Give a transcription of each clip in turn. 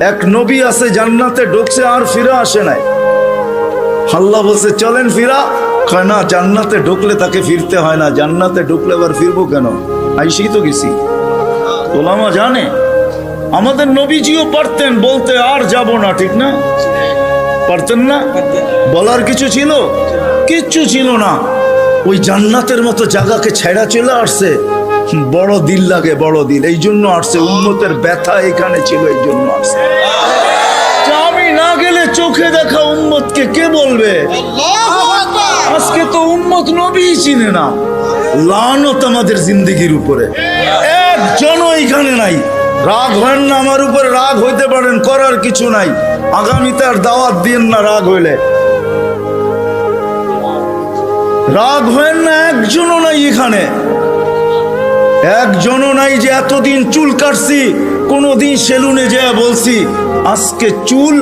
এক নবী আছে জান্নাতে ঢুকছে আর ফিরে আসে নাই। আল্লাহ বলছে চলেন ফিরা, কয় না, জান্নাতে ঢুকলে তাকে ফিরতে হয় না, জান্নাতে ঢুকলে আবার ফিরবো কেন, আইসি তো গেছি। ওলামা জানে আমাদের নবীজিও পারতেন বলতে আর যাব না, ঠিক না? পারতেন না? বলার কিছু ছিল? কিচ্ছু ছিল না। ওই জান্নাতের মতো জায়গাকে ছেড়া চলে আসছে। বড় দিল লাগে, বড় দিল, এই জন্য আসছে। উম্মতের ব্যথা এখানে ছিল, এই জন্য আসছে। আমি না গেলে চোখে দেখা উম্মতকে কে বলবে? আজকে তো উম্মত নবী চিনে না। লানত আমাদের জিন্দেগির উপরে, একজনও এখানে নাই। রাগ হয় না আমার উপরে, রাগ হইতে পারেন, করার কিছু নাই। আগামীতে আর দাওয়াত দিন না রাগ হইলে। রাগ হয় না, একজনও নাই এখানে, একজনও নাই যে এতদিন চুল কাটছি, কোনোদিন সেলুনে যেয়ে বলছি আজকে চুল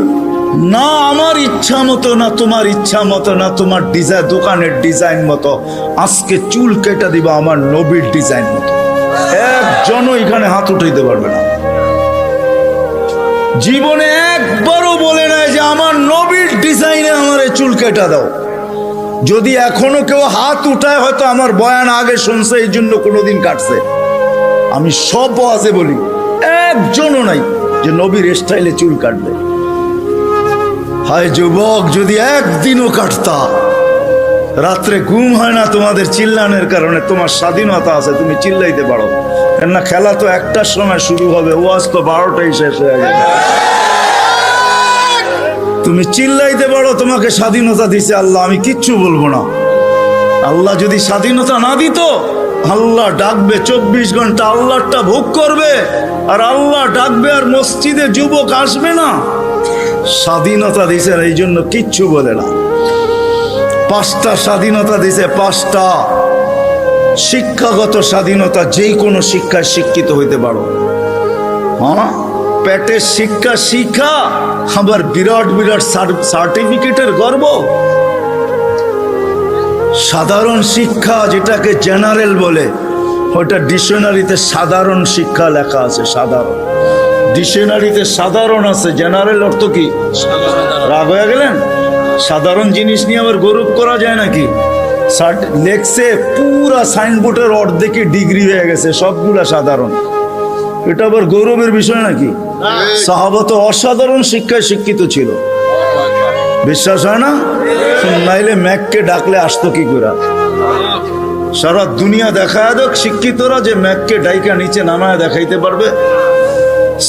না আমার ইচ্ছা মতো, না তোমার ইচ্ছা মতো, না তোমার ডিজাইন দোকানের ডিজাইন মতো, আজকে চুল কেটে দিবা আমার নবীর ডিজাইন মতো। একজনও এখানে হাত উঠাইতে পারবে না। জীবনে একবারও বলে নাই যে আমার নবীর ডিজাইনে আমার চুল কেটে দাও। যদি এখনো কেউ হাত উঠায়, হয়তো আমার বয়ান আগে শুনছে, এই জন্য কোনোদিন কাটছে। আমি সব ওয়াজে বলি, একজনও নাই যে নবীর স্টাইলে চুল কাটবে। হায় যুবক, যদি একদিনও কাটতা। রাত্রে ঘুম হয় না তোমাদের চিল্লানের কারণে। তোমার স্বাধীনতা আছে, তুমি চিল্লাইতে পারো, কেননা খেলা তো 1টার সময় শুরু হবে, ওয়াজ তো 12টায় শেষ হয়ে যাবে। তুমি চিল্লাইতে পারো, তোমাকে স্বাধীনতা দিছে আল্লাহ, আমি কিচ্ছু বলবো না। আল্লাহ যদি স্বাধীনতা না দিত, আল্লাহ ডাকবে 24 ঘন্টা, আল্লাহটা ভোগ করবে, আর আল্লাহ ডাকবে আর মসজিদে যুবক আসবে না। স্বাধীনতা দিছে, এই জন্য কিচ্ছু বলে না। 5টা স্বাধীনতা দিছে, 5টা। শিক্ষাগত স্বাধীনতা, যেই কোনো শিক্ষায় শিক্ষিত হইতে পারো। হ্যাঁ, পেটের শিক্ষা শিক্ষা, আবার বিরাট বিরাট সার্টিফিকেটের গর্ব। সাধারণ শিক্ষা, যেটাকে জেনারেল বলে, ওটা ডিকশনারিতে সাধারণ শিক্ষা লেখা আছে। সাধারণ ডিকশনারিতে সাধারণ আছে, জেনারেল অর্থ কি? রাগ হয়ে গেলেন? সাধারণ জিনিস নিয়ে আবার গৌরব করা যায় নাকি? লেখছে পুরা সাইনবোর্ডের অর্ধেকে ডিগ্রি হয়ে গেছে, সবগুলা সাধারণ। এটা আবার গৌরবের বিষয় নাকি? সাহাবা তো অসাধারণ শিক্ষায় শিক্ষিত ছিল। বিশ্বাস হয় না? নাইলে ম্যাককে ডাকলে আসতো কি করে? সারা দুনিয়া দেখায় দেখ শিক্ষিতরা যে ম্যাককে ডাইকা নিচে নামায় দেখাইতে পারবে।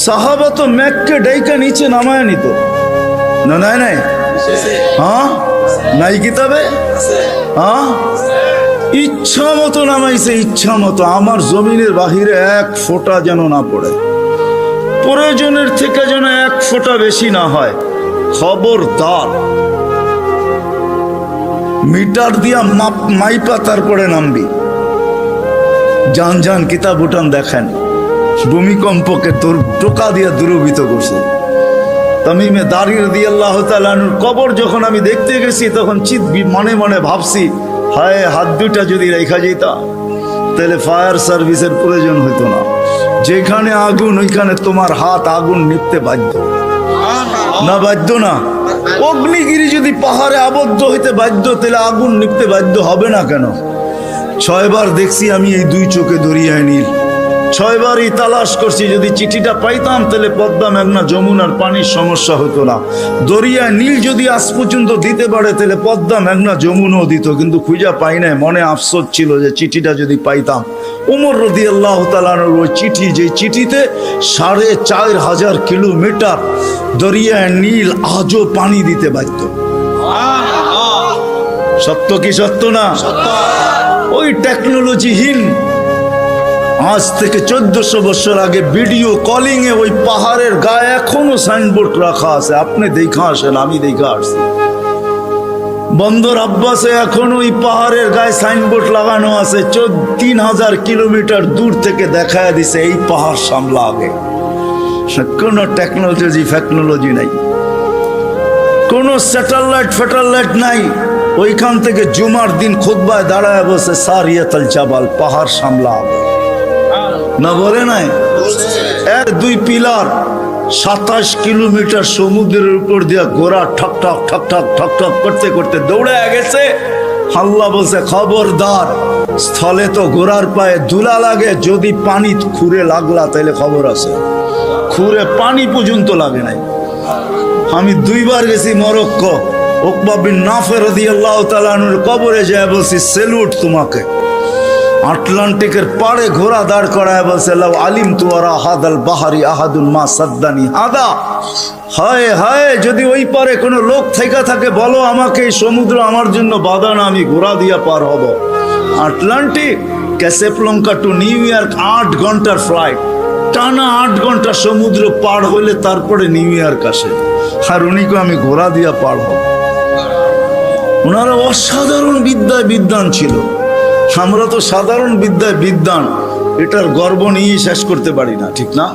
সাহাবা তো ম্যাককে ডাইকা নিচে নামায় নিত না? নাই নাই? হ্যাঁ, নাই কিতাবে? হ্যাঁ, ইচ্ছা মতো নামাইছে, ইচ্ছা মতো। আমার জমিনের বাহিরে 1 ফোঁটা যেন না পড়ে, প্রয়োজনের থেকে যেন 1 ফোঁটা বেশি না হয়। খবরদার, মিটার দিয়া মাইপা তারপরে নামবি। যান যান কিতাব উঠান দেখেন, ভূমিকম্পকে তোর টোকা দিয়া দূরীভূত করছে। তামিমে দারি রাদিয়াল্লাহু তাআলা আনহুর কবর যখন আমি দেখতে গেছি, তখন মনে মনে ভাবছি, হায়, হাত দুটা যদি রেখা যেতা, তাহলে ফায়ার সার্ভিসের প্রয়োজন হইতো না। যেখানে আগুন, ওইখানে তোমার হাত আগুন নিভতে বাধ্য না? বাধ্য না? অগ্নিগিরি যদি পাহাড়ে আবদ্ধ হইতে বাধ্য, তাহলে আগুন নিভতে বাধ্য হবে না কেন? 6 বার দেখছি আমি এই 2 চোখে দরিয়ায় নীল। 6 বারই তালাশ করছি, যদি চিঠিটা পাইতাম তাহলে পদ্মা, মেঘনা, যমুনার পানির সমস্যা হতো না। দরিয়ায় নীল যদি আজ পর্যন্ত দিতে পারে, তাহলে পদ্মা, মেঘনা, যমুনাও দিত, কিন্তু খুঁজা পাই নাই। মনে আফসোস ছিল যে চিঠিটা যদি পাইতাম। ওমর রাদিয়াল্লাহু তাআলা আনহুর ওই চিঠি, যে চিঠিতে 4500 কিলোমিটার দরিয়ায় নীল আজও পানি দিতে বাধ্য। সত্য কি সত্য না? ওই টেকনোলজিহীন, আজ থেকে 1400 বছর আগে ভিডিও কলিং এ ওই পাহাড়ের গায়ে এখনো সাইনবোর্ড রাখা আছে। আপনি দেখা আসেন, আমি দেখা আসছি। বন্দর আব্বাসে এখন ওই পাহাড়ের গায়ে সাইনবোর্ড লাগানো আছে। 3000 কিলোমিটার দূর থেকে দেখায় দিছে এই পাহাড় সামলা আগে। কোনো টেকনোলজি নাই, কোনো স্যাটেলাইট নাই। ওইখান থেকে জুমার দিন খুতবায় দাঁড়ায় বসে সারিয়াতুল জাবাল, পাহাড় সামলা আগে। না বলে নাই? 1-2 পিলার 27 কিলোমিটার সমুদ্রের উপর দিয়া ঘোড়া ঠক ঠক ঠক ঠক ঠক ঠক করতে করতে দৌড়ে গেছে। আল্লাহ বলছে খবরদার, স্থলে তো ঘোড়ার পায়ে ধুলা লাগে, যদি পানি খুঁড়ে লাগলা তাহলে খবর আছে। খুঁড়ে পানি পর্যন্ত লাগে নাই। আমি 2 বার গেছি মরক্কো, উকবা বিন নাফে রাদিয়াল্লাহু তাআলা আনহুর কবরে যায় বলছি সেলুট তোমাকে। আটলান্টিকের পাড়ে ঘোড়া দাঁড় করায় বলছে লাউ আলিম তুয়ারা হাদাল বাহারি আহাদুন মা সাদ্দানি হাদা। হায় হায়, যদি ওই পারে কোনো লোক থেকে থাকে বলো আমাকে, এই সমুদ্র আমার জন্য বাধা না, আমি ঘোড়া দিয়া পার হব। আটলান্টিক, ক্যাসেপ্লঙ্কা টু নিউ ইয়র্ক 8 ঘন্টার ফ্লাইট, টানা 8 ঘন্টা সমুদ্র পার হইলে তারপরে নিউ ইয়র্ক আসে। আর উনিকে আমি ঘোড়া দিয়া পার হব। ওনারা অসাধারণ বিদ্যায় বিদ্বান ছিল। আমরা তো সাধারণ বিদ্যায় বিদ্বান, এটার গর্ব নিয়ে শেষ করতে পারি না, ঠিক না?